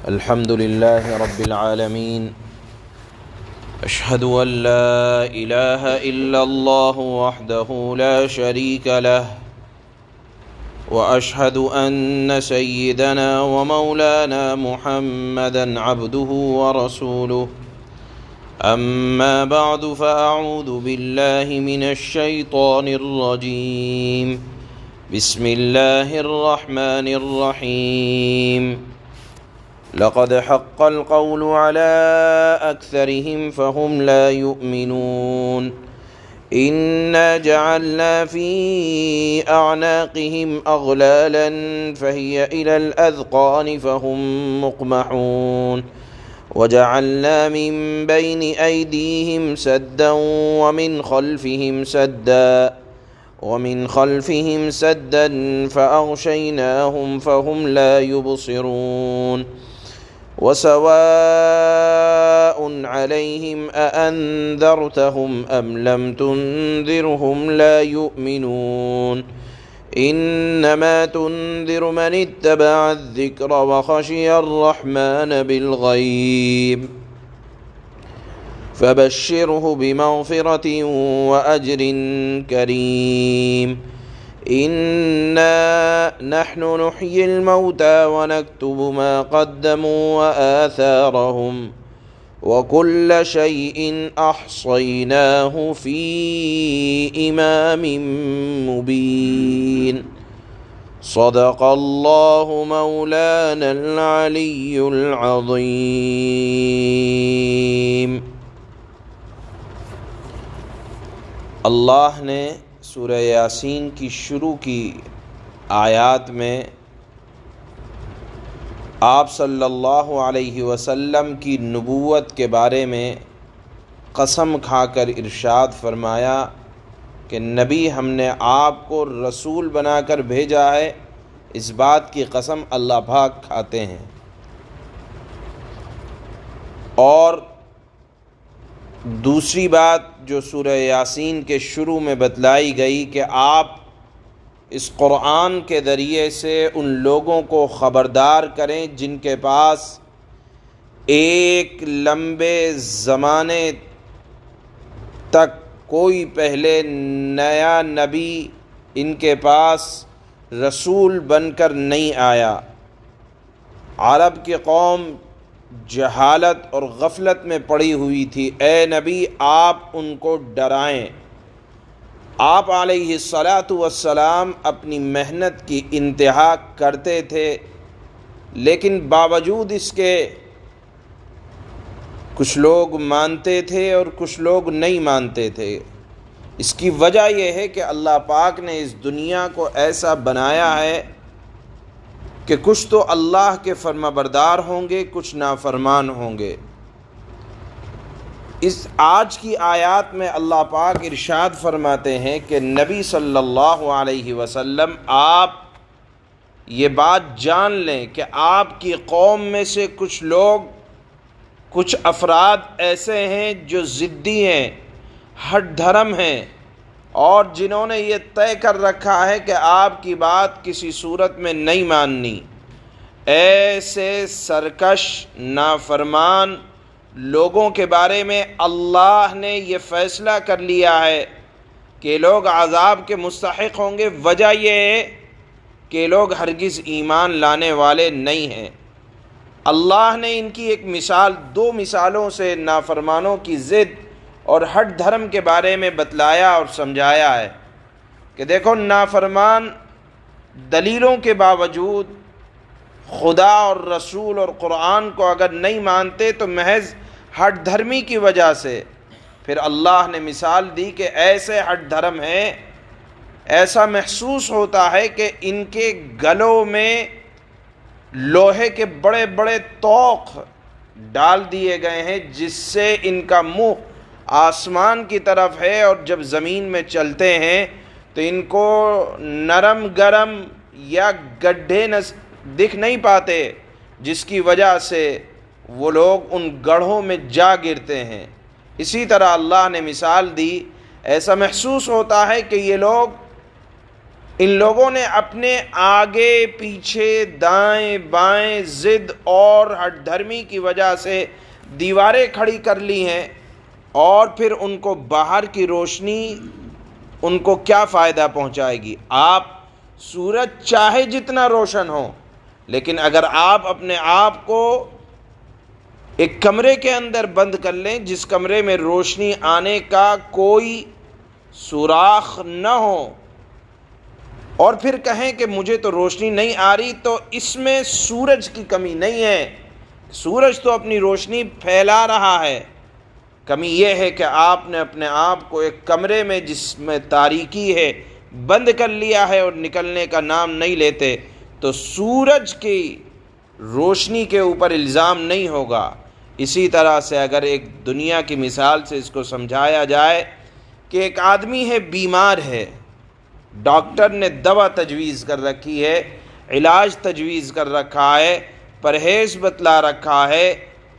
الحمد لله رب العالمين أشهد أن لا إله إلا الله وحده لا شريك له وأشهد أن سيدنا ومولانا محمدًا عبده ورسوله أما بعد فأعوذ بالله من الشيطان الرجيم بسم الله الرحمن الرحيم لقد حق القول على أكثرهم فهم لا يؤمنون إنا جعلنا في أعناقهم أغلالا فهي إلى الأذقان فهم مقمحون وجعلنا من بين أيديهم سدا ومن خلفهم سدا فأغشيناهم فهم لا يبصرون وسواء عليهم أأنذرتهم أم لم تنذرهم لا يؤمنون إنما تنذر من اتبع الذكر وخشي الرحمن بالغيب فبشره بمغفرة وأجر كريم إنا نحن نحيي الموتى ونكتب ما قدموا وآثارهم وكل شيء أحصيناه في إمام مبين صدق الله مولانا العلي العظيم۔ اللہ نے سورہ یاسین کی شروع کی آیات میں آپ صلی اللہ علیہ وسلم کی نبوت کے بارے میں قسم کھا کر ارشاد فرمایا کہ نبی ہم نے آپ کو رسول بنا کر بھیجا ہے، اس بات کی قسم اللہ پاک کھاتے ہیں۔ اور دوسری بات جو سورہ یاسین کے شروع میں بتلائی گئی کہ آپ اس قرآن کے ذریعے سے ان لوگوں کو خبردار کریں جن کے پاس ایک لمبے زمانے تک کوئی پہلے نیا نبی ان کے پاس رسول بن کر نہیں آیا۔ عرب کی قوم جہالت اور غفلت میں پڑی ہوئی تھی، اے نبی آپ ان کو ڈرائیں۔ آپ علیہ الصلاۃ والسلام اپنی محنت کی انتہا کرتے تھے، لیکن باوجود اس کے کچھ لوگ مانتے تھے اور کچھ لوگ نہیں مانتے تھے۔ اس کی وجہ یہ ہے کہ اللہ پاک نے اس دنیا کو ایسا بنایا ہے کہ کچھ تو اللہ کے فرما بردار ہوں گے، کچھ نافرمان ہوں گے۔ اس آج کی آیات میں اللہ پاک ارشاد فرماتے ہیں کہ نبی صلی اللہ علیہ وسلم آپ یہ بات جان لیں کہ آپ کی قوم میں سے کچھ لوگ، کچھ افراد ایسے ہیں جو ضدی ہیں، ہٹ دھرم ہیں، اور جنہوں نے یہ طے کر رکھا ہے کہ آپ کی بات کسی صورت میں نہیں ماننی۔ ایسے سرکش نافرمان لوگوں کے بارے میں اللہ نے یہ فیصلہ کر لیا ہے کہ لوگ عذاب کے مستحق ہوں گے۔ وجہ یہ ہے کہ لوگ ہرگز ایمان لانے والے نہیں ہیں۔ اللہ نے ان کی ایک مثال، دو مثالوں سے نافرمانوں کی ضد اور ہٹ دھرم کے بارے میں بتلایا اور سمجھایا ہے کہ دیکھو نافرمان دلیلوں کے باوجود خدا اور رسول اور قرآن کو اگر نہیں مانتے تو محض ہٹ دھرمی کی وجہ سے، پھر اللہ نے مثال دی کہ ایسے ہٹ دھرم ہیں، ایسا محسوس ہوتا ہے کہ ان کے گلوں میں لوہے کے بڑے بڑے توق ڈال دیے گئے ہیں جس سے ان کا منہ آسمان کی طرف ہے، اور جب زمین میں چلتے ہیں تو ان کو نرم گرم یا گڈھے دکھ نہیں پاتے، جس کی وجہ سے وہ لوگ ان گڑھوں میں جا گرتے ہیں۔ اسی طرح اللہ نے مثال دی، ایسا محسوس ہوتا ہے کہ یہ لوگ ان لوگوں نے اپنے آگے پیچھے دائیں بائیں ضد اور ہٹ دھرمی کی وجہ سے دیواریں کھڑی کر لی ہیں، اور پھر ان کو باہر کی روشنی ان کو کیا فائدہ پہنچائے گی؟ آپ سورج چاہے جتنا روشن ہو، لیکن اگر آپ اپنے آپ کو ایک کمرے کے اندر بند کر لیں جس کمرے میں روشنی آنے کا کوئی سوراخ نہ ہو، اور پھر کہیں کہ مجھے تو روشنی نہیں آ رہی، تو اس میں سورج کی کمی نہیں ہے، سورج تو اپنی روشنی پھیلا رہا ہے۔ کمی یہ ہے کہ آپ نے اپنے آپ کو ایک کمرے میں جس میں تاریکی ہے بند کر لیا ہے اور نکلنے کا نام نہیں لیتے، تو سورج کی روشنی کے اوپر الزام نہیں ہوگا۔ اسی طرح سے اگر ایک دنیا کی مثال سے اس کو سمجھایا جائے کہ ایک آدمی ہے، بیمار ہے، ڈاکٹر نے دوا تجویز کر رکھی ہے، علاج تجویز کر رکھا ہے، پرہیز بتلا رکھا ہے،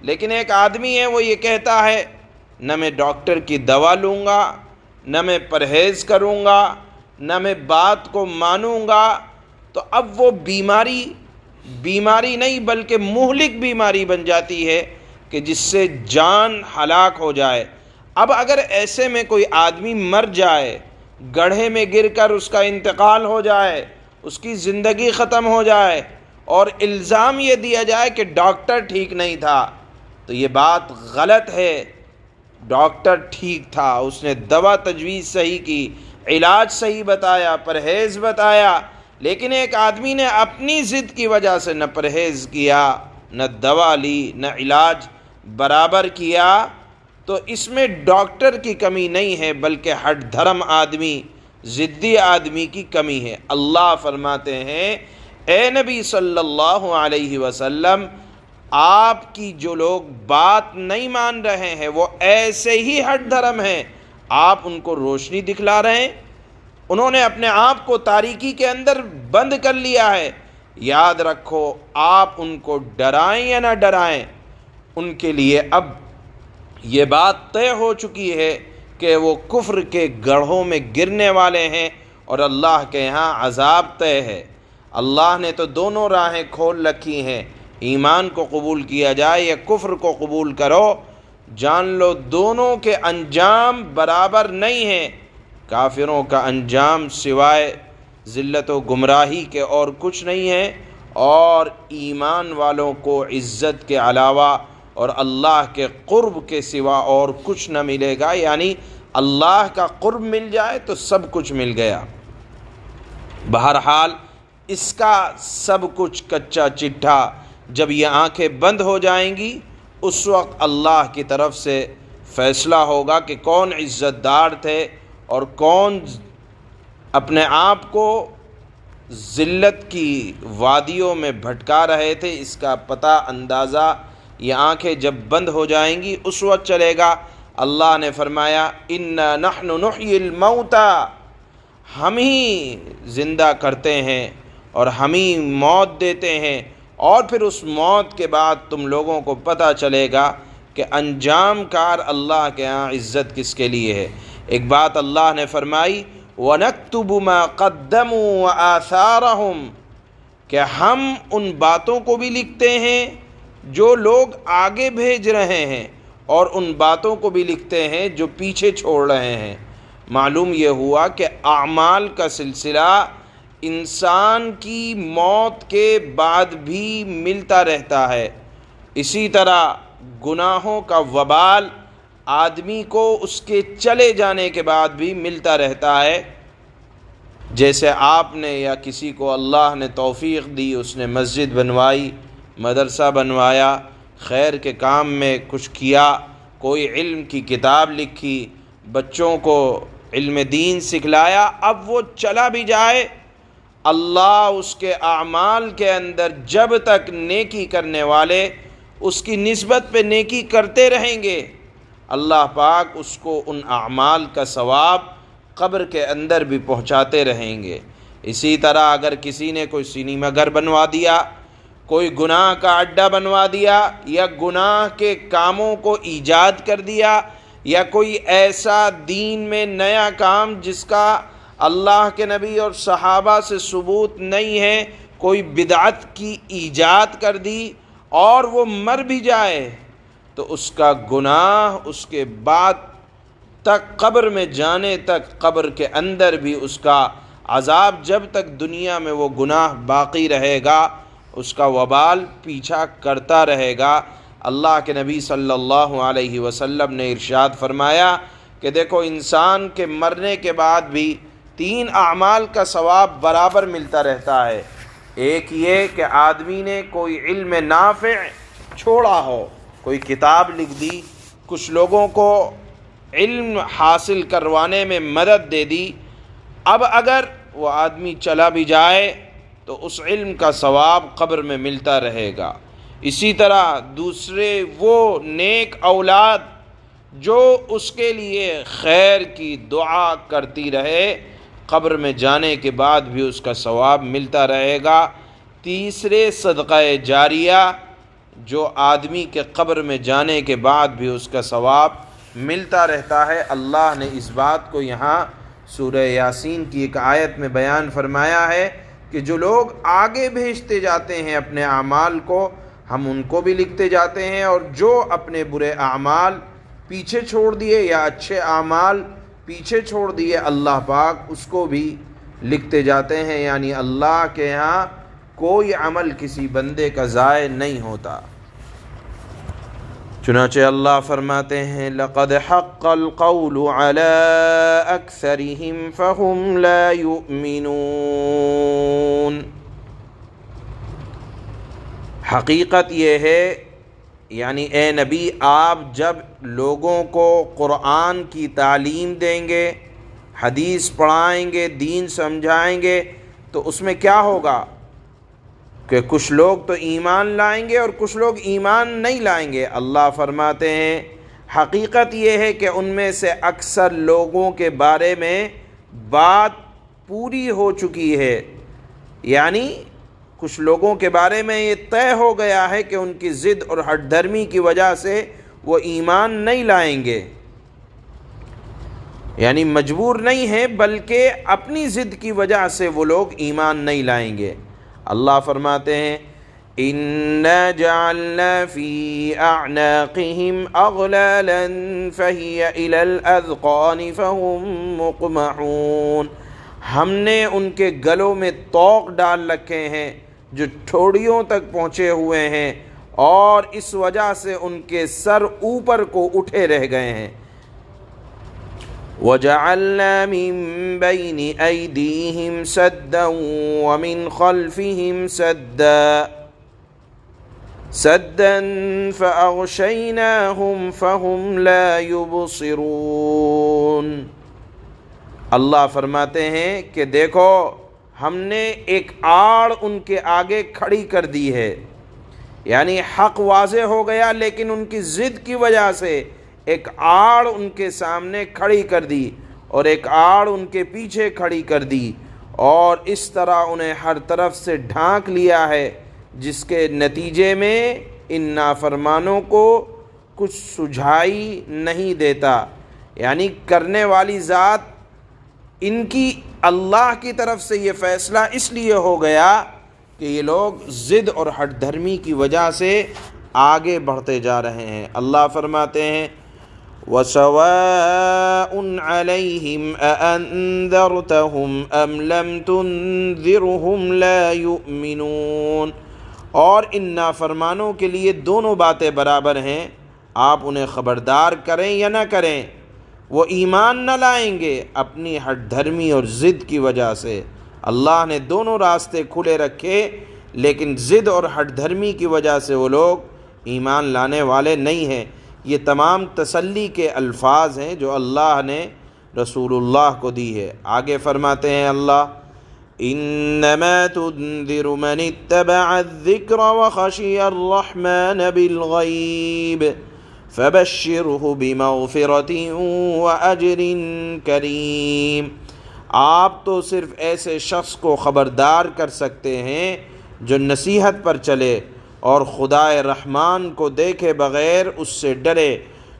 لیکن ایک آدمی ہے وہ یہ کہتا ہے نہ میں ڈاکٹر کی دوا لوں گا، نہ میں پرہیز کروں گا، نہ میں بات کو مانوں گا، تو اب وہ بیماری نہیں بلکہ مہلک بیماری بن جاتی ہے کہ جس سے جان ہلاک ہو جائے۔ اب اگر ایسے میں کوئی آدمی مر جائے، گڑھے میں گر کر اس کا انتقال ہو جائے، اس کی زندگی ختم ہو جائے، اور الزام یہ دیا جائے کہ ڈاکٹر ٹھیک نہیں تھا، تو یہ بات غلط ہے۔ ڈاکٹر ٹھیک تھا، اس نے دوا تجویز صحیح کی، علاج صحیح بتایا، پرہیز بتایا، لیکن ایک آدمی نے اپنی ضد کی وجہ سے نہ پرہیز کیا، نہ دوا لی، نہ علاج برابر کیا، تو اس میں ڈاکٹر کی کمی نہیں ہے بلکہ ہٹ دھرم آدمی، ضدی آدمی کی کمی ہے۔ اللہ فرماتے ہیں اے نبی صلی اللہ علیہ وسلم، آپ کی جو لوگ بات نہیں مان رہے ہیں وہ ایسے ہی ہٹ دھرم ہیں، آپ ان کو روشنی دکھلا رہے ہیں، انہوں نے اپنے آپ کو تاریکی کے اندر بند کر لیا ہے۔ یاد رکھو، آپ ان کو ڈرائیں یا نہ ڈرائیں، ان کے لیے اب یہ بات طے ہو چکی ہے کہ وہ کفر کے گڑھوں میں گرنے والے ہیں، اور اللہ کے یہاں عذاب طے ہے۔ اللہ نے تو دونوں راہیں کھول رکھی ہیں، ایمان کو قبول کیا جائے یا کفر کو قبول کرو، جان لو دونوں کے انجام برابر نہیں ہیں۔ کافروں کا انجام سوائے ذلت و گمراہی کے اور کچھ نہیں ہے، اور ایمان والوں کو عزت کے علاوہ اور اللہ کے قرب کے سوا اور کچھ نہ ملے گا، یعنی اللہ کا قرب مل جائے تو سب کچھ مل گیا۔ بہرحال اس کا سب کچھ کچا چٹھا جب یہ آنکھیں بند ہو جائیں گی، اس وقت اللہ کی طرف سے فیصلہ ہوگا کہ کون عزت دار تھے اور کون اپنے آپ کو ذلت کی وادیوں میں بھٹکا رہے تھے۔ اس کا پتہ اندازہ یہ آنکھیں جب بند ہو جائیں گی اس وقت چلے گا۔ اللہ نے فرمایا اِنَّا نَحْنُ نُحْيِي الْمَوْتَى، ہم ہی زندہ کرتے ہیں اور ہم ہی موت دیتے ہیں، اور پھر اس موت کے بعد تم لوگوں کو پتہ چلے گا کہ انجام کار اللہ کے ہاں عزت کس کے لیے ہے۔ ایک بات اللہ نے فرمائی وَنَكْتُبُ مَا قَدَّمُوا وَآثَارَهُمْ، کہ ہم ان باتوں کو بھی لکھتے ہیں جو لوگ آگے بھیج رہے ہیں، اور ان باتوں کو بھی لکھتے ہیں جو پیچھے چھوڑ رہے ہیں۔ معلوم یہ ہوا کہ اعمال کا سلسلہ انسان کی موت کے بعد بھی ملتا رہتا ہے۔ اسی طرح گناہوں کا وبال آدمی کو اس کے چلے جانے کے بعد بھی ملتا رہتا ہے۔ جیسے آپ نے یا کسی کو اللہ نے توفیق دی، اس نے مسجد بنوائی، مدرسہ بنوایا، خیر کے کام میں کچھ کیا، کوئی علم کی کتاب لکھی، بچوں کو علم دین سکھلایا، اب وہ چلا بھی جائے، اللہ اس کے اعمال کے اندر جب تک نیکی کرنے والے اس کی نسبت پہ نیکی کرتے رہیں گے، اللہ پاک اس کو ان اعمال کا ثواب قبر کے اندر بھی پہنچاتے رہیں گے۔ اسی طرح اگر کسی نے کوئی سینما گھر بنوا دیا، کوئی گناہ کا اڈہ بنوا دیا، یا گناہ کے کاموں کو ایجاد کر دیا، یا کوئی ایسا دین میں نیا کام جس کا اللہ کے نبی اور صحابہ سے ثبوت نہیں ہے، کوئی بدعت کی ایجاد کر دی اور وہ مر بھی جائے تو اس کا گناہ اس کے بعد تک، قبر میں جانے تک، قبر کے اندر بھی اس کا عذاب، جب تک دنیا میں وہ گناہ باقی رہے گا اس کا وبال پیچھا کرتا رہے گا۔ اللہ کے نبی صلی اللہ علیہ وسلم نے ارشاد فرمایا کہ دیکھو، انسان کے مرنے کے بعد بھی 3 اعمال کا ثواب برابر ملتا رہتا ہے۔ ایک یہ کہ آدمی نے کوئی علم نافع چھوڑا ہو، کوئی کتاب لکھ دی، کچھ لوگوں کو علم حاصل کروانے میں مدد دے دی، اب اگر وہ آدمی چلا بھی جائے تو اس علم کا ثواب قبر میں ملتا رہے گا۔ اسی طرح دوسرے وہ نیک اولاد جو اس کے لیے خیر کی دعا کرتی رہے، قبر میں جانے کے بعد بھی اس کا ثواب ملتا رہے گا۔ تیسرے صدقہ جاریہ جو آدمی کے قبر میں جانے کے بعد بھی اس کا ثواب ملتا رہتا ہے۔ اللہ نے اس بات کو یہاں سورہ یاسین کی ایک آیت میں بیان فرمایا ہے کہ جو لوگ آگے بھیجتے جاتے ہیں اپنے اعمال کو، ہم ان کو بھی لکھتے جاتے ہیں، اور جو اپنے برے اعمال پیچھے چھوڑ دیے یا اچھے اعمال پیچھے چھوڑ دیے، اللہ پاک اس کو بھی لکھتے جاتے ہیں۔ یعنی اللہ کے ہاں کوئی عمل کسی بندے کا ضائع نہیں ہوتا۔ چنانچہ اللہ فرماتے ہیں لَقَدْ حَقَّ الْقَوْلُ عَلَىٰ أَكْثَرِهِمْ فَهُمْ لَا يُؤْمِنُونَ۔ حقیقت یہ ہے، یعنی اے نبی آپ جب لوگوں کو قرآن کی تعلیم دیں گے، حدیث پڑھائیں گے، دین سمجھائیں گے، تو اس میں کیا ہوگا کہ کچھ لوگ تو ایمان لائیں گے اور کچھ لوگ ایمان نہیں لائیں گے۔ اللہ فرماتے ہیں حقیقت یہ ہے کہ ان میں سے اکثر لوگوں کے بارے میں بات پوری ہو چکی ہے، یعنی کچھ لوگوں کے بارے میں یہ طے ہو گیا ہے کہ ان کی ضد اور ہٹ دھرمی کی وجہ سے وہ ایمان نہیں لائیں گے، یعنی مجبور نہیں ہیں بلکہ اپنی ضد کی وجہ سے وہ لوگ ایمان نہیں لائیں گے۔ اللہ فرماتے ہیں اِنَّا جَعَلْنَا فِي أَعْنَاقِهِمْ أَغْلَالًا فَهِيَ إِلَى الْأَذْقَانِ فَهُمْ مُقْمَحُونَ۔ ہم نے ان کے گلوں میں طوق ڈال رکھے ہیں جو ٹھوڑیوں تک پہنچے ہوئے ہیں، اور اس وجہ سے ان کے سر اوپر کو اٹھے رہ گئے ہیں۔ وَجَعَلْنَا مِن بَيْنِ أَيْدِيهِمْ سَدًّا وَمِنْ خَلْفِهِمْ سَدًّا فَأَغْشَيْنَاهُمْ فَهُمْ لَا يُبْصِرُونَ۔ اللہ فرماتے ہیں کہ دیکھو ہم نے ایک آڑ ان کے آگے کھڑی کر دی ہے، یعنی حق واضح ہو گیا لیکن ان کی ضد کی وجہ سے ایک آڑ ان کے سامنے کھڑی کر دی اور ایک آڑ ان کے پیچھے کھڑی کر دی، اور اس طرح انہیں ہر طرف سے ڈھانک لیا ہے، جس کے نتیجے میں ان نافرمانوں کو کچھ سجھائی نہیں دیتا۔ یعنی کرنے والی ذات ان کی اللہ کی طرف سے یہ فیصلہ اس لیے ہو گیا کہ یہ لوگ ضد اور ہٹ دھرمی کی وجہ سے آگے بڑھتے جا رہے ہیں۔ اللہ فرماتے ہیں وَسَوَاءٌ عَلَيْهِمْ أَأَنذَرْتَهُمْ أَمْ لَمْ تُنذِرْهُمْ لَا يُؤْمِنُونَ۔ اور ان نافرمانوں کے لیے دونوں باتیں برابر ہیں، آپ انہیں خبردار کریں یا نہ کریں، وہ ایمان نہ لائیں گے اپنی ہٹ دھرمی اور ضد کی وجہ سے۔ اللہ نے دونوں راستے کھلے رکھے، لیکن ضد اور ہٹ دھرمی کی وجہ سے وہ لوگ ایمان لانے والے نہیں ہیں۔ یہ تمام تسلی کے الفاظ ہیں جو اللہ نے رسول اللہ کو دی ہے۔ آگے فرماتے ہیں اللہ انما تنذر من اتبع الذکر وخشی الرحمن بالغیب فبشرہ بمغفرۃ واجر کریم۔ آپ تو صرف ایسے شخص کو خبردار کر سکتے ہیں جو نصیحت پر چلے اور خدائے رحمان کو دیکھے بغیر اس سے ڈرے،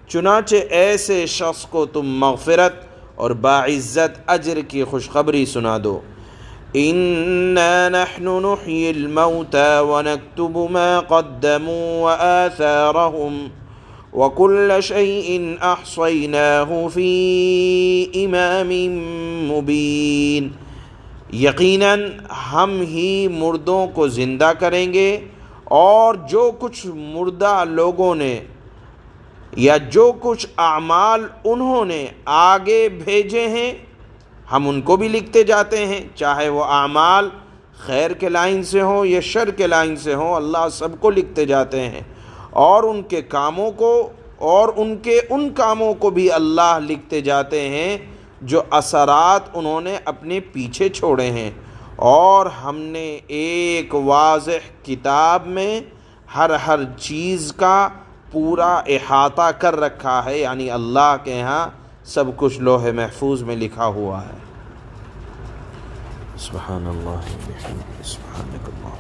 چنانچہ ایسے شخص کو تم مغفرت اور باعزت اجر کی خوشخبری سنا دو۔ إنا نحن نحيي الموتى ونكتب ما قدموا وآثارهم وكل شيء أحصيناه في إمام مبين۔ یقیناً ہم ہی مردوں کو زندہ کریں گے، اور جو کچھ مردہ لوگوں نے یا جو کچھ اعمال انہوں نے آگے بھیجے ہیں ہم ان کو بھی لکھتے جاتے ہیں، چاہے وہ اعمال خیر کے لائن سے ہوں یا شر کے لائن سے ہوں، اللہ سب کو لکھتے جاتے ہیں، اور ان کے کاموں کو اور ان کاموں کو بھی اللہ لکھتے جاتے ہیں جو اثرات انہوں نے اپنے پیچھے چھوڑے ہیں۔ اور ہم نے ایک واضح کتاب میں ہر چیز کا پورا احاطہ کر رکھا ہے، یعنی اللہ کے ہاں سب کچھ لوح محفوظ میں لکھا ہوا ہے۔ سبحان اللہ و بحمدہ، سبحانک اللہ۔